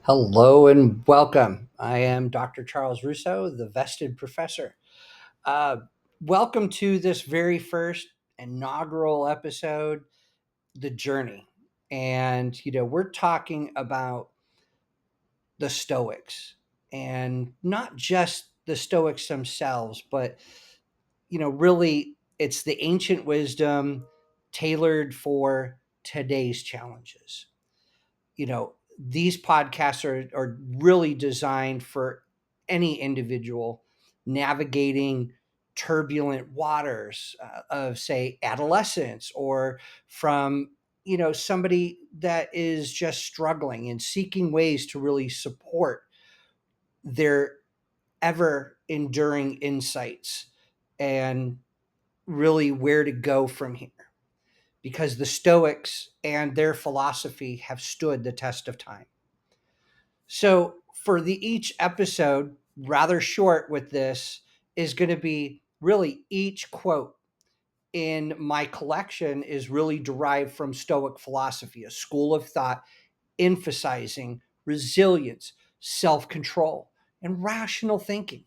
Hello and welcome. I am Dr. Charles Russo, the vested professor. Uh, Welcome to this very first inaugural episode, The Journey. And, we're talking about the Stoics and not just the Stoics themselves, but, really it's the ancient wisdom tailored for today's challenges. These podcasts are really designed for any individual navigating turbulent waters of, say, adolescence, or from somebody that is just struggling and seeking ways to really support their ever enduring insights and really where to go from here, because the Stoics and their philosophy have stood the test of time. So for each episode, rather short with this, is going to be really each quote in my collection is really derived from Stoic philosophy, a school of thought emphasizing resilience, self-control, and rational thinking,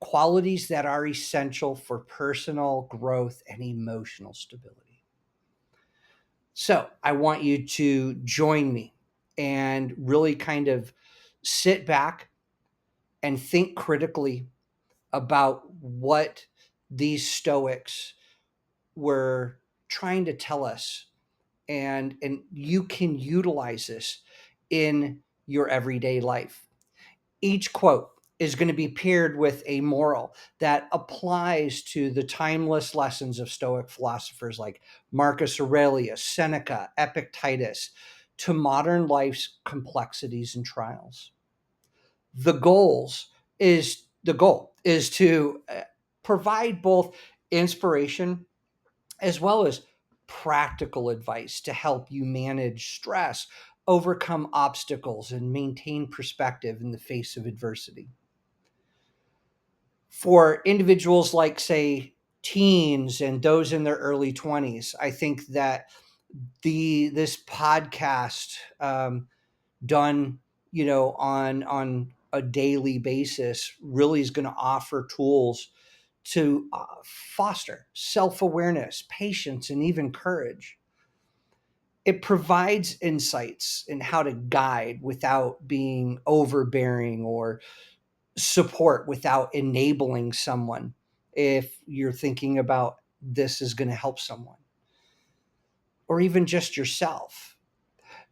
qualities that are essential for personal growth and emotional stability. So I want you to join me and really kind of sit back and think critically about what these Stoics were trying to tell us, and you can utilize this in your everyday life. Each quote is going to be paired with a moral that applies to the timeless lessons of Stoic philosophers like Marcus Aurelius, Seneca, Epictetus, to modern life's complexities and trials. The goal is to provide both inspiration as well as practical advice to help you manage stress, overcome obstacles, and maintain perspective in the face of adversity. For individuals like, say, teens and those in their early 20s, I think that this podcast, done on a daily basis, really is going to offer tools to foster self-awareness, patience, and even courage. It provides insights in how to guide without being overbearing, or support without enabling someone, if you're thinking about this is going to help someone or even just yourself.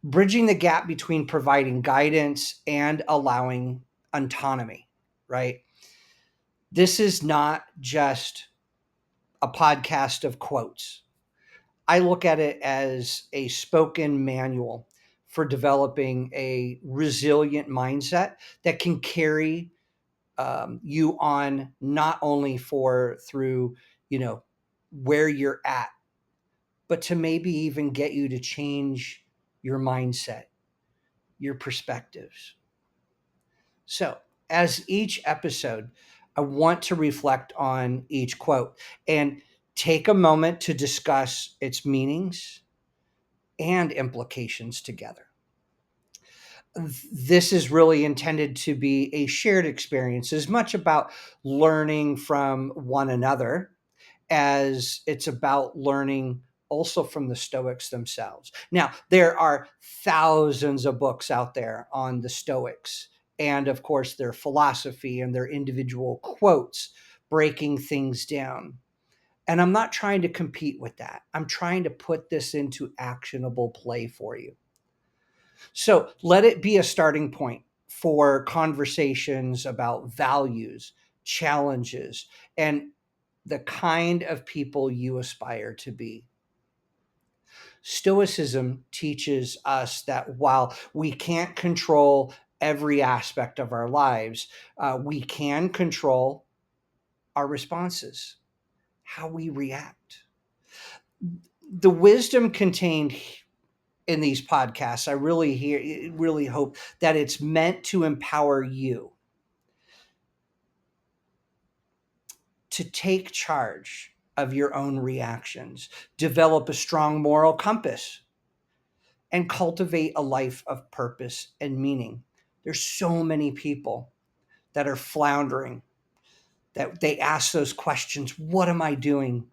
Bridging the gap between providing guidance and allowing autonomy, right? This is not just a podcast of quotes. I look at it as a spoken manual for developing a resilient mindset that can carry you on, not only for through, you know, where you're at, but to maybe even get you to change your mindset, your perspectives. So, as each episode, I want to reflect on each quote and take a moment to discuss its meanings and implications together. This is really intended to be a shared experience, as much about learning from one another as it's about learning also from the Stoics themselves. Now, there are thousands of books out there on the Stoics, and of course, their philosophy and their individual quotes breaking things down. And I'm not trying to compete with that. I'm trying to put this into actionable play for you. So let it be a starting point for conversations about values, challenges, and the kind of people you aspire to be. Stoicism teaches us that while we can't control every aspect of our lives, we can control our responses, how we react. The wisdom contained in these podcasts, really hope that it's meant to empower you to take charge of your own reactions, develop a strong moral compass, and cultivate a life of purpose and meaning. There's so many people that are floundering, that they ask those questions. What am I doing?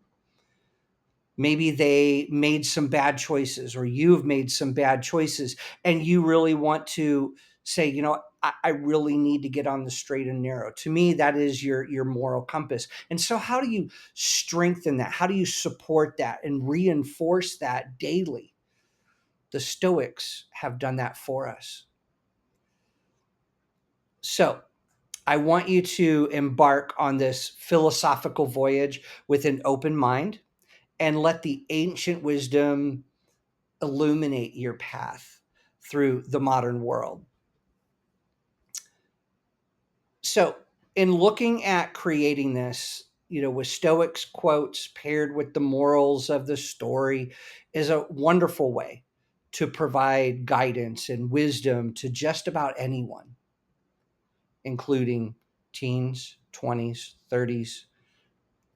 Maybe they made some bad choices, or you've made some bad choices, and you really want to say, I really need to get on the straight and narrow. To me, that is your moral compass. And so how do you strengthen that? How do you support that and reinforce that daily? The Stoics have done that for us. So I want you to embark on this philosophical voyage with an open mind and let the ancient wisdom illuminate your path through the modern world. So, in looking at creating this, with Stoics quotes paired with the morals of the story is a wonderful way to provide guidance and wisdom to just about anyone, including teens, 20s, 30s,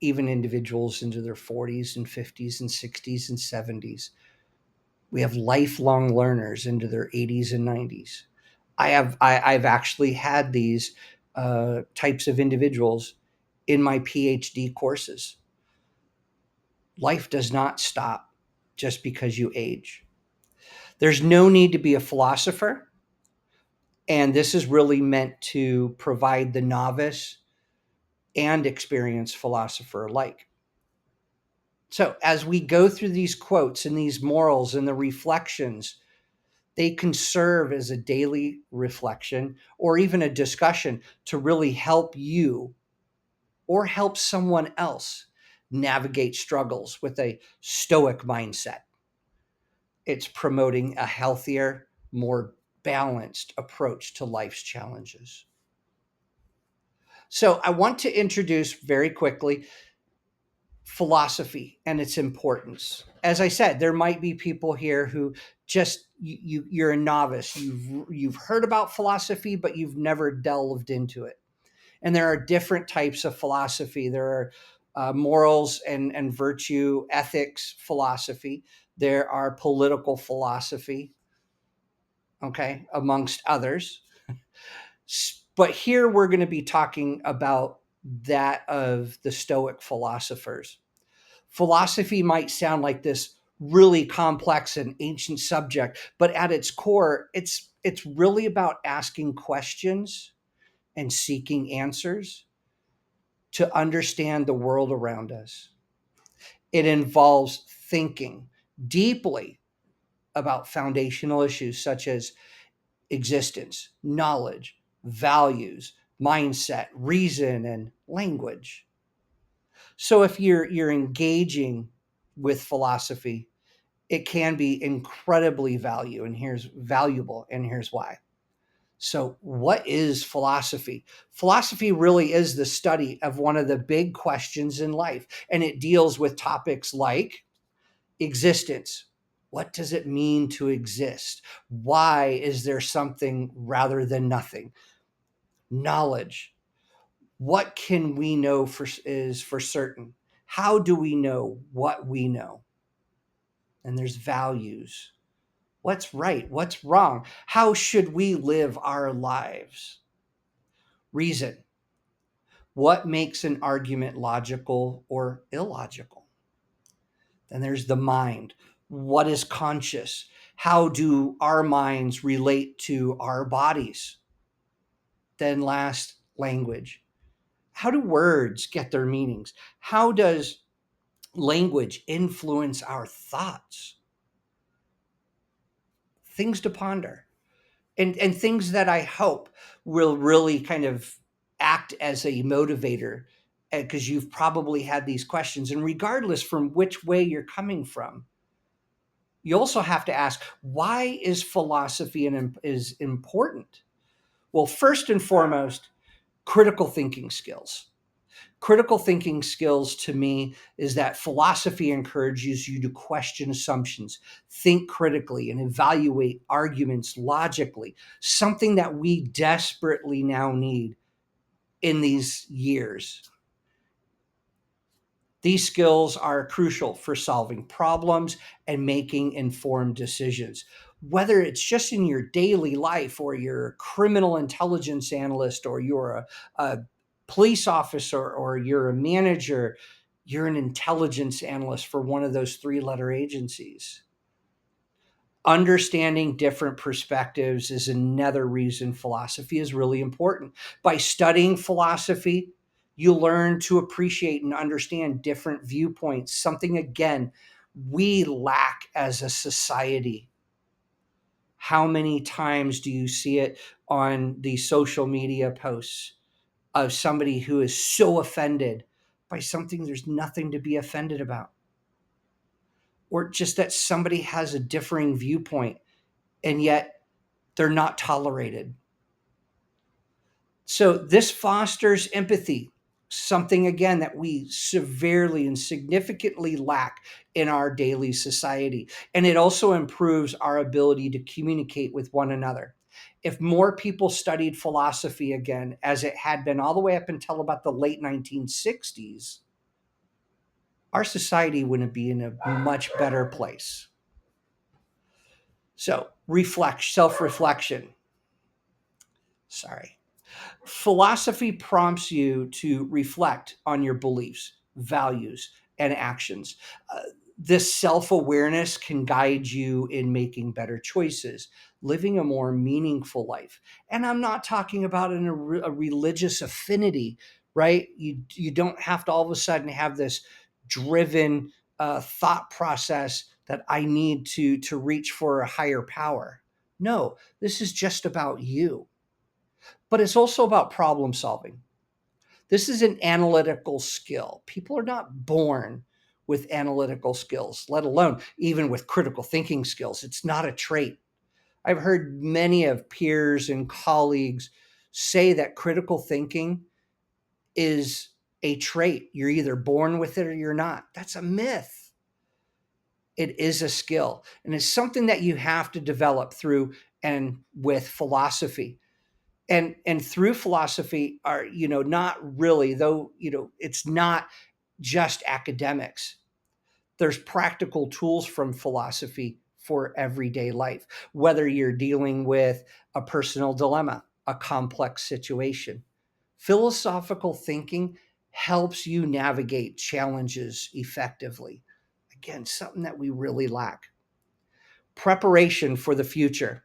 even individuals into their 40s and 50s and 60s and 70s. We have lifelong learners into their 80s and 90s. I've actually had these types of individuals in my PhD courses. Life does not stop just because you age. There's no need to be a philosopher, and this is really meant to provide the novice and experienced philosopher alike. So as we go through these quotes and these morals and the reflections, they can serve as a daily reflection or even a discussion to really help you or help someone else navigate struggles with a stoic mindset. It's promoting a healthier, more balanced approach to life's challenges. So I want to introduce very quickly philosophy and its importance. As I said, there might be people here who just you're a novice. You've heard about philosophy, but you've never delved into it. And there are different types of philosophy. There are morals and virtue, ethics philosophy. There are political philosophy, okay, amongst others. But here we're going to be talking about that of the Stoic philosophers. Philosophy might sound like this really complex and ancient subject, but at its core, it's really about asking questions and seeking answers to understand the world around us. It involves thinking deeply about foundational issues such as existence, knowledge, values, mindset, reason, and language. So if you're engaging with philosophy, it can be incredibly valuable, and here's why. So, what is philosophy? Philosophy really is the study of one of the big questions in life, and it deals with topics like existence. What does it mean to exist? Why is there something rather than nothing? Knowledge. What can we know for certain? How do we know what we know? And there's values. What's right? What's wrong? How should we live our lives? Reason. What makes an argument logical or illogical? Then there's the mind. What is conscious? How do our minds relate to our bodies? Then last, language. How do words get their meanings? How does language influence our thoughts? Things to ponder. And things that I hope will really kind of act as a motivator, because you've probably had these questions, and regardless from which way you're coming from, you also have to ask, why is philosophy is important? Well, first and foremost, critical thinking skills. Critical thinking skills to me is that philosophy encourages you to question assumptions, think critically, and evaluate arguments logically, something that we desperately now need in these years. These skills are crucial for solving problems and making informed decisions. whether it's just in your daily life, or you're a criminal intelligence analyst, or you're a police officer, or you're a manager, you're an intelligence analyst for one of those 3-letter agencies. Understanding different perspectives is another reason philosophy is really important. By studying philosophy, you learn to appreciate and understand different viewpoints, something, again, we lack as a society. How many times do you see it on the social media posts of somebody who is so offended by something there's nothing to be offended about? Or just that somebody has a differing viewpoint and yet they're not tolerated. So this fosters empathy, something, again, that we severely and significantly lack in our daily society. And it also improves our ability to communicate with one another. If more people studied philosophy again, as it had been all the way up until about the late 1960s, our society wouldn't be in a much better place. So self-reflection. Sorry. Philosophy prompts you to reflect on your beliefs, values, and actions. This self-awareness can guide you in making better choices, living a more meaningful life. And I'm not talking about a religious affinity, right? You don't have to all of a sudden have this driven thought process that I need to reach for a higher power. No, this is just about you. But it's also about problem solving. This is an analytical skill. People are not born with analytical skills, let alone even with critical thinking skills. It's not a trait. I've heard many of peers and colleagues say that critical thinking is a trait. You're either born with it or you're not. That's a myth. It is a skill, and it's something that you have to develop through and with philosophy. And through philosophy are, not really, though, it's not just academics. There's practical tools from philosophy for everyday life, whether you're dealing with a personal dilemma, a complex situation. Philosophical thinking helps you navigate challenges effectively. Again, something that we really lack. Preparation for the future.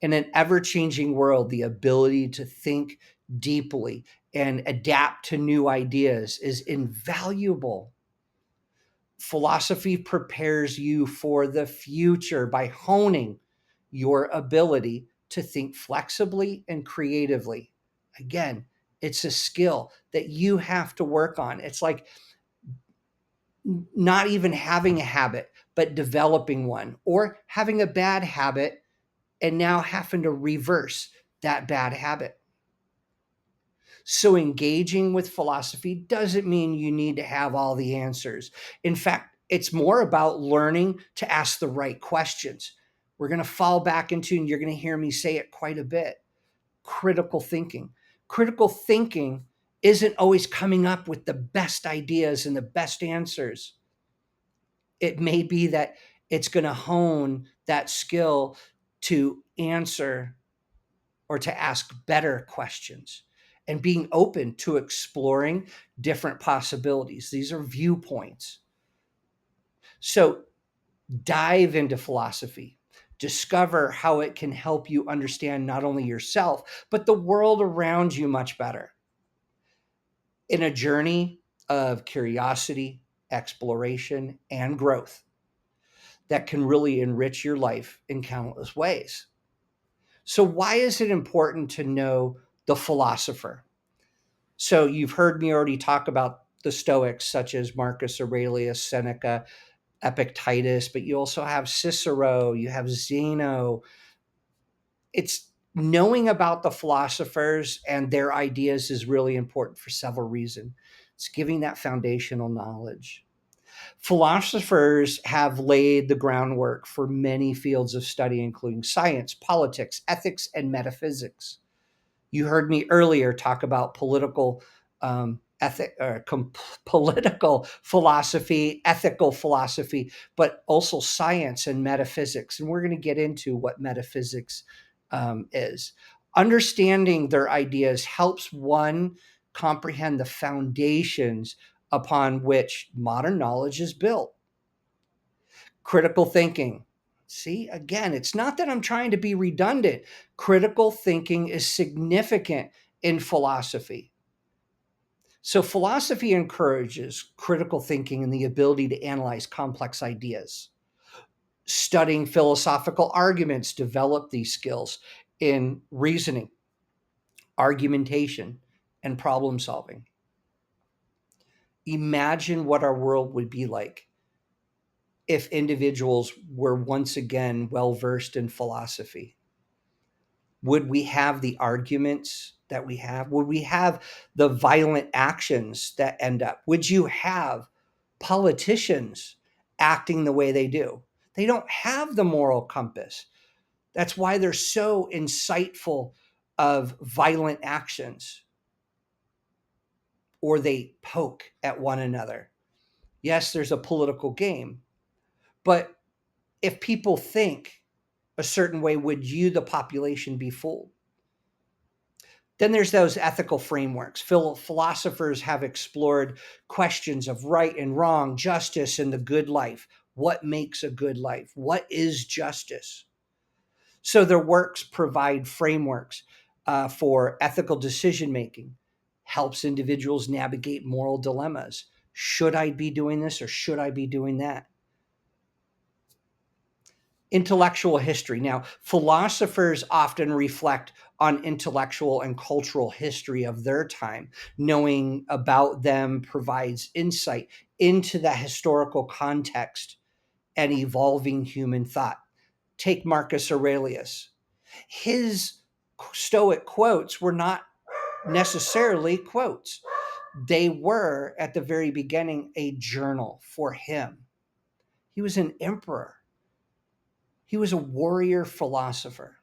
In an ever-changing world, the ability to think deeply and adapt to new ideas is invaluable. Philosophy prepares you for the future by honing your ability to think flexibly and creatively. Again, it's a skill that you have to work on. It's like not even having a habit, but developing one, or having a bad habit and now having to reverse that bad habit. So engaging with philosophy doesn't mean you need to have all the answers. In fact, it's more about learning to ask the right questions. We're going to fall back into, and you're going to hear me say it quite a bit, critical thinking. Critical thinking isn't always coming up with the best ideas and the best answers. It may be that it's going to hone that skill to answer or to ask better questions, and being open to exploring different possibilities. These are viewpoints. So dive into philosophy. Discover how it can help you understand not only yourself, but the world around you much better. In a journey of curiosity, exploration, and growth that can really enrich your life in countless ways. So, why is it important to know the philosopher? So you've heard me already talk about the Stoics, such as Marcus Aurelius, Seneca, Epictetus, but you also have Cicero, you have Zeno. It's knowing about the philosophers and their ideas is really important for several reasons. It's giving that foundational knowledge. Philosophers have laid the groundwork for many fields of study, including science, politics, ethics, and metaphysics. You heard me earlier talk about political political philosophy, ethical philosophy, but also science and metaphysics. And we're going to get into what metaphysics is. Understanding their ideas helps one comprehend the foundations upon which modern knowledge is built. Critical thinking. See, again, it's not that I'm trying to be redundant. Critical thinking is significant in philosophy. So, philosophy encourages critical thinking and the ability to analyze complex ideas. Studying philosophical arguments develop these skills in reasoning, argumentation, and problem solving. Imagine what our world would be like if individuals were once again well versed in philosophy. Would we have the arguments that we have? Would we have the violent actions that end up? Would you have politicians acting the way they do? They don't have the moral compass. That's why they're so insightful of violent actions, or they poke at one another. Yes, there's a political game, but if people think a certain way, would you, the population, be fooled? Then there's those ethical frameworks. Philosophers have explored questions of right and wrong, justice and the good life. What makes a good life? What is justice? So their works provide frameworks for ethical decision making, helps individuals navigate moral dilemmas. Should I be doing this or should I be doing that? Intellectual history. Now, philosophers often reflect on intellectual and cultural history of their time. Knowing about them provides insight into the historical context and evolving human thought. Take Marcus Aurelius. His Stoic quotes were not necessarily quotes. They were, at the very beginning, a journal for him. He was an emperor. He was a warrior philosopher.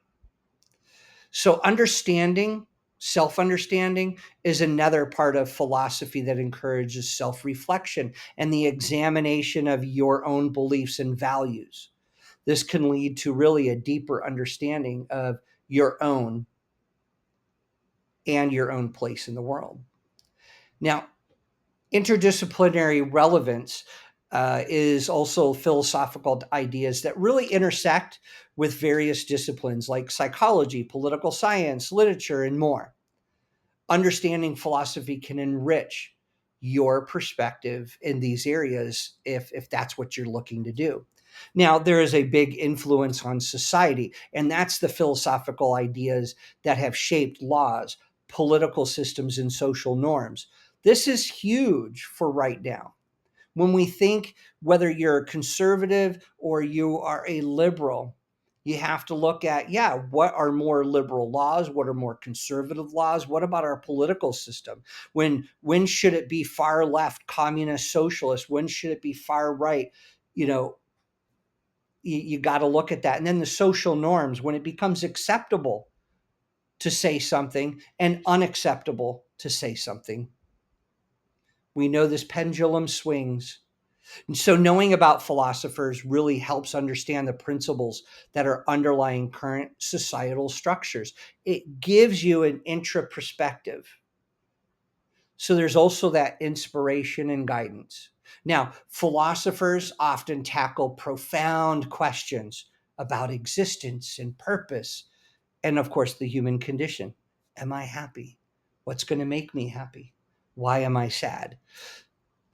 So understanding, self-understanding is another part of philosophy that encourages self-reflection and the examination of your own beliefs and values. This can lead to really a deeper understanding of your own and your own place in the world. Now, interdisciplinary relevance is also philosophical ideas that really intersect with various disciplines like psychology, political science, literature, and more. Understanding philosophy can enrich your perspective in these areas if that's what you're looking to do. Now, there is a big influence on society, and that's the philosophical ideas that have shaped laws, political systems, and social norms. This is huge for right now. When we think whether you're conservative or you are a liberal, you have to look at, what are more liberal laws? What are more conservative laws? What about our political system? When should it be far left, communist, socialist? When should it be far right? You got to look at that. And then the social norms, when it becomes acceptable to say something and unacceptable to say something. We know this pendulum swings. And so knowing about philosophers really helps understand the principles that are underlying current societal structures. It gives you an intra perspective. So there's also that inspiration and guidance. Now, philosophers often tackle profound questions about existence and purpose, and of course, the human condition. Am I happy? What's going to make me happy? Why am I sad?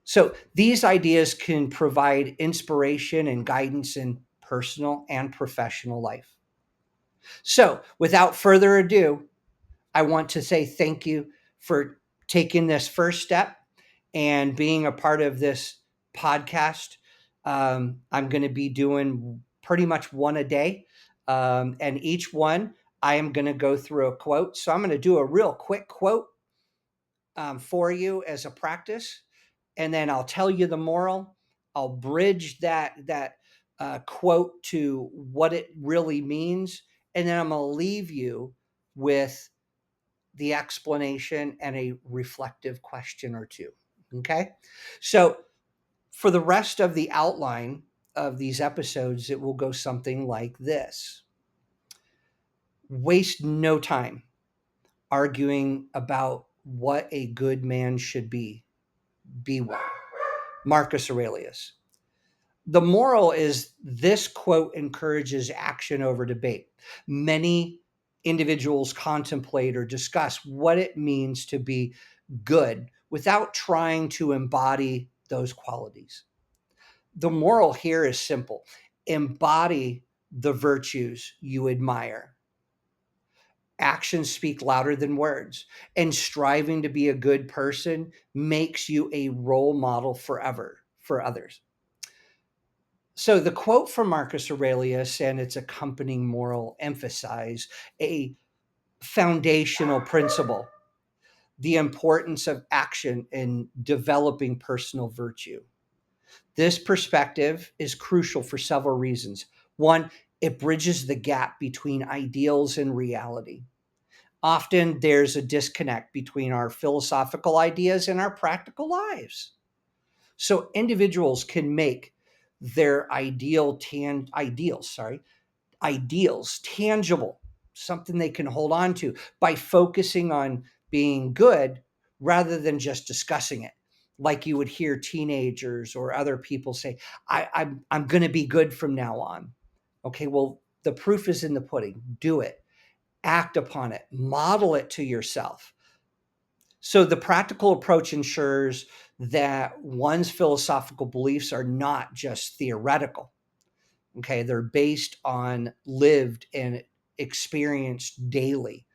So these ideas can provide inspiration and guidance in personal and professional life. So without further ado, I want to say thank you for taking this first step and being a part of this podcast. I'm going to be doing pretty much one a day. And each one, I am going to go through a quote. So I'm going to do a real quick quote for you as a practice. And then I'll tell you the moral. I'll bridge that quote to what it really means. And then I'm going to leave you with the explanation, and a reflective question or two. Okay. So for the rest of the outline of these episodes, it will go something like this: waste no time arguing about what a good man should be. Be one. Marcus Aurelius. The moral is this quote encourages action over debate. Many individuals contemplate or discuss what it means to be good without trying to embody those qualities. The moral here is simple: embody the virtues you admire. Actions speak louder than words, and striving to be a good person makes you a role model forever for others. So the quote from Marcus Aurelius and its accompanying moral emphasize a foundational principle: the importance of action in developing personal virtue. This perspective is crucial for several reasons. One, it bridges the gap between ideals and reality. Often there's a disconnect between our philosophical ideas and our practical lives. So individuals can make their ideals tangible, something they can hold on to by focusing on being good rather than just discussing it. Like you would hear teenagers or other people say, I'm going to be good from now on. Okay, well, the proof is in the pudding. Do it, act upon it, model it to yourself. So the practical approach ensures that one's philosophical beliefs are not just theoretical. Okay, they're based on lived and experienced daily,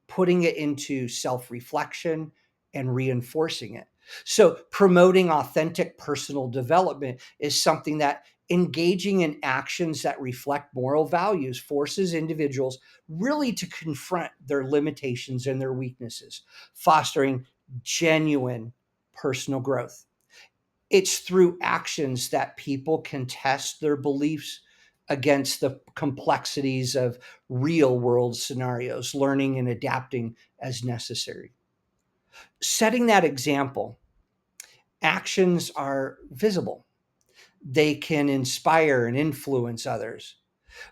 putting it into self-reflection and reinforcing it. So promoting authentic personal development is something that engaging in actions that reflect moral values forces individuals really to confront their limitations and their weaknesses, fostering genuine personal growth. It's through actions that people can test their beliefs against the complexities of real world scenarios, learning and adapting as necessary. Setting that example, actions are visible. They can inspire and influence others.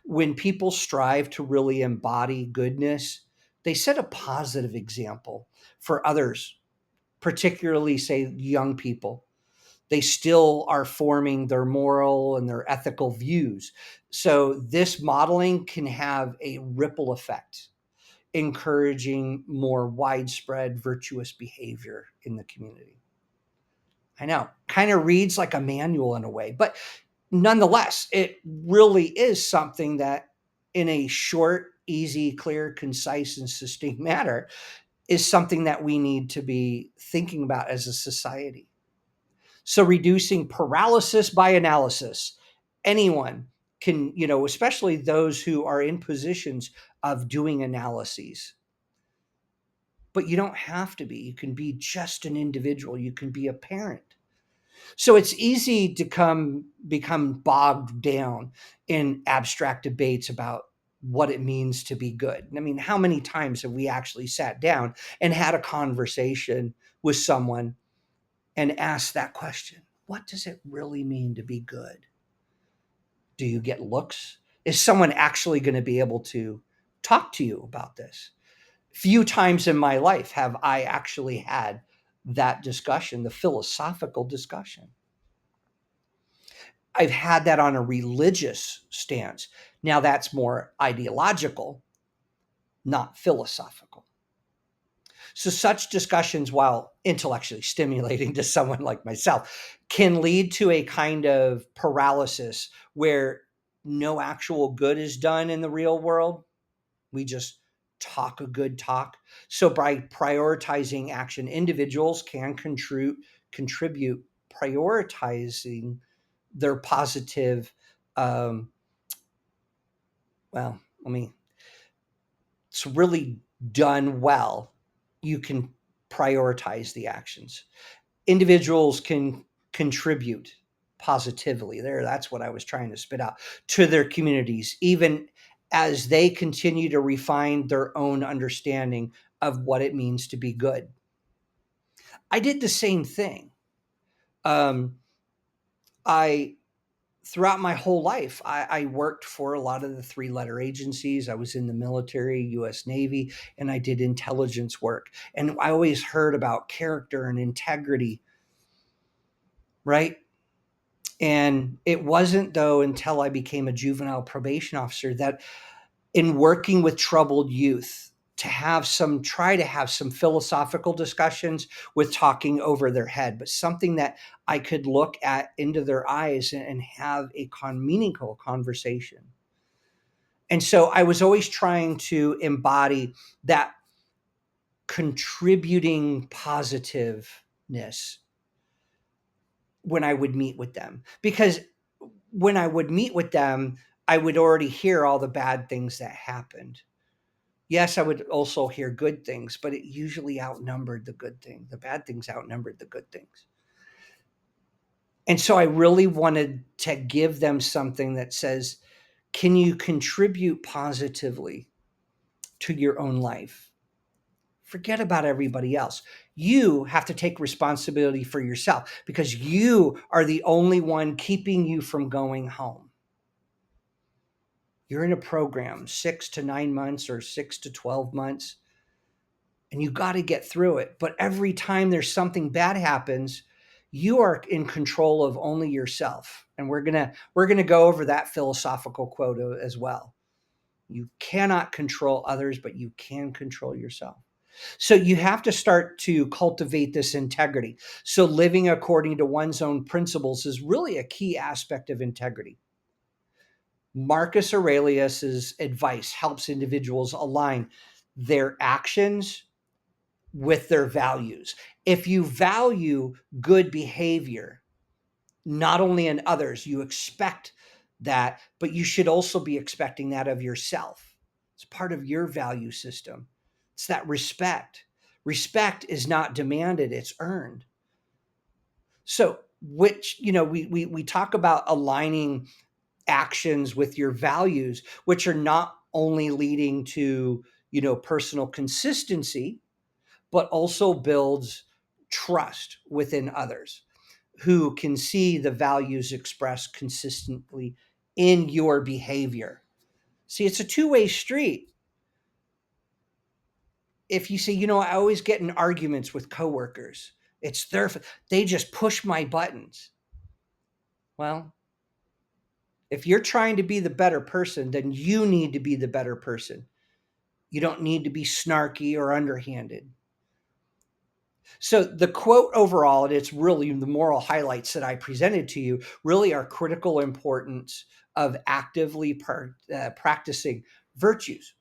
When people strive to really embody goodness, they set a positive example for others, particularly, say, young people. They still are forming their moral and their ethical views. So this modeling can have a ripple effect, encouraging more widespread virtuous behavior in the community. I know, kind of reads like a manual in a way, but nonetheless, it really is something that in a short, easy, clear, concise, and succinct manner is something that we need to be thinking about as a society. So reducing paralysis by analysis. Anyone can, especially those who are in positions of doing analyses. But you don't have to be. You can be just an individual. You can be a parent. So it's easy to become bogged down in abstract debates about what it means to be good. I mean, how many times have we actually sat down and had a conversation with someone and asked that question? What does it really mean to be good? Do you get looks? Is someone actually going to be able to talk to you about this? Few times in my life have I actually had that discussion, the philosophical discussion. I've had that on a religious stance. Now that's more ideological, not philosophical. So such discussions, while intellectually stimulating to someone like myself, can lead to a kind of paralysis where no actual good is done in the real world. We just talk a good talk. So by prioritizing action, individuals can contribute prioritizing their positive, um, well, I mean, it's really done well. You can prioritize the actions. Individuals can contribute positively there. That's what I was trying to spit out to their communities, even as they continue to refine their own understanding of what it means to be good. I did the same thing. Um, I Throughout my whole life, I worked for a lot of the three-letter agencies. I was in the military, U.S. Navy, and I did intelligence work. And I always heard about character and integrity, right? And it wasn't, though, until I became a juvenile probation officer that in working with troubled youth try to have some philosophical discussions with talking over their head, but something that I could look at into their eyes and have a meaningful conversation. And so I was always trying to embody that contributing positiveness when I would meet with them, because when I would meet with them, I would already hear all the bad things that happened. Yes, I would also hear good things, but it usually outnumbered the good thing. The bad things outnumbered the good things. And so I really wanted to give them something that says, can you contribute positively to your own life? Forget about everybody else. You have to take responsibility for yourself because you are the only one keeping you from going home. You're in a program 6 to 9 months or 6 to 12 months, and you got to get through it. But every time there's something bad happens, you are in control of only yourself. And we're going to go over that philosophical quote as well. You cannot control others, but you can control yourself. So you have to start to cultivate this integrity. So living according to one's own principles is really a key aspect of integrity. Marcus Aurelius's advice helps individuals align their actions with their values. If you value good behavior, not only in others, you expect that, but you should also be expecting that of yourself. It's part of your value system. It's that respect. Respect is not demanded, it's earned. So, we talk about aligning actions with your values, which are not only leading to, personal consistency, but also builds trust within others who can see the values expressed consistently in your behavior. See, it's a two-way street. If you say, I always get in arguments with coworkers, they just push my buttons. Well, if you're trying to be the better person, then you need to be the better person. You don't need to be snarky or underhanded. So the quote overall, and it's really the moral highlights that I presented to you, really are critical importance of actively practicing virtues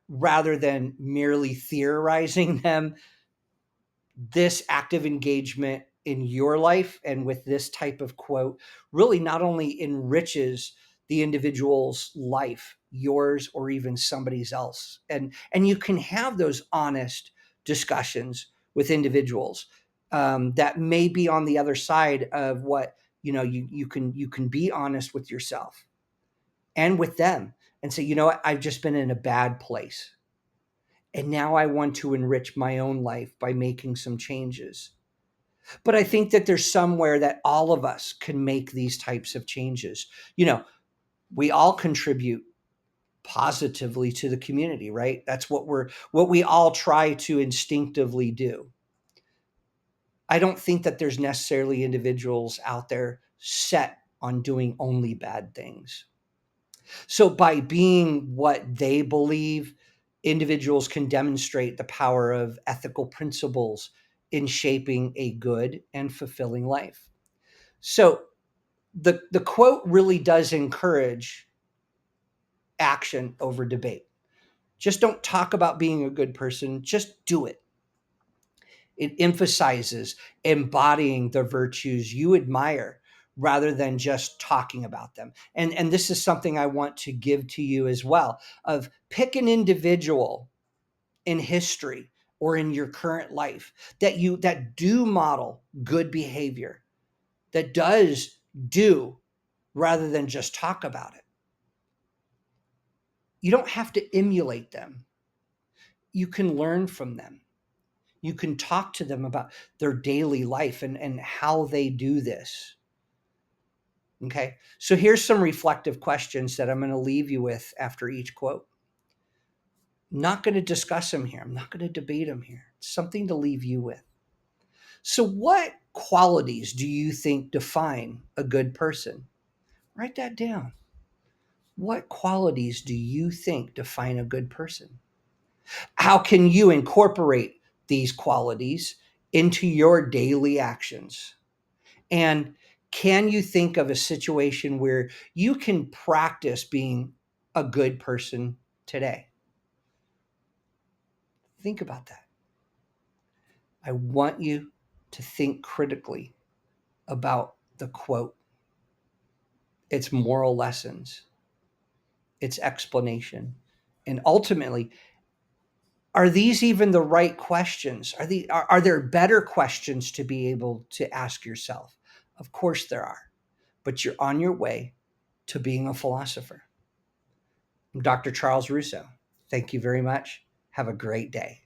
rather than merely theorizing them. This active engagement in your life and with this type of quote really not only enriches the individual's life, yours or even somebody else, and you can have those honest discussions with individuals that may be on the other side of what you can be honest with yourself and with them and say, what, I've just been in a bad place. And now I want to enrich my own life by making some changes. But I think that there's somewhere that all of us can make these types of changes. We all contribute positively to the community, right? That's what we all try to instinctively do. I don't think that there's necessarily individuals out there set on doing only bad things. So by being what they believe, individuals can demonstrate the power of ethical principles in shaping a good and fulfilling life. So the quote really does encourage action over debate. Just don't talk about being a good person, just do it. It emphasizes embodying the virtues you admire rather than just talking about them. And this is something I want to give to you as well, of pick an individual in history or in your current life that do model good behavior, that does do rather than just talk about it. You don't have to emulate them. you can learn from them. You can talk to them about their daily life and how they do this. Okay, so here's some reflective questions that I'm going to leave you with after each quote. I'm not going to discuss them here. I'm not going to debate them here. It's something to leave you with. So, what qualities do you think define a good person? Write that down. What qualities do you think define a good person? How can you incorporate these qualities into your daily actions? And can you think of a situation where you can practice being a good person today? Think about that. I want you to think critically about the quote, its moral lessons, its explanation, and ultimately, are these even the right questions? Are there better questions to be able to ask yourself? Of course there are, but you're on your way to being a philosopher. I'm Dr. Charles Russo. Thank you very much. Have a great day.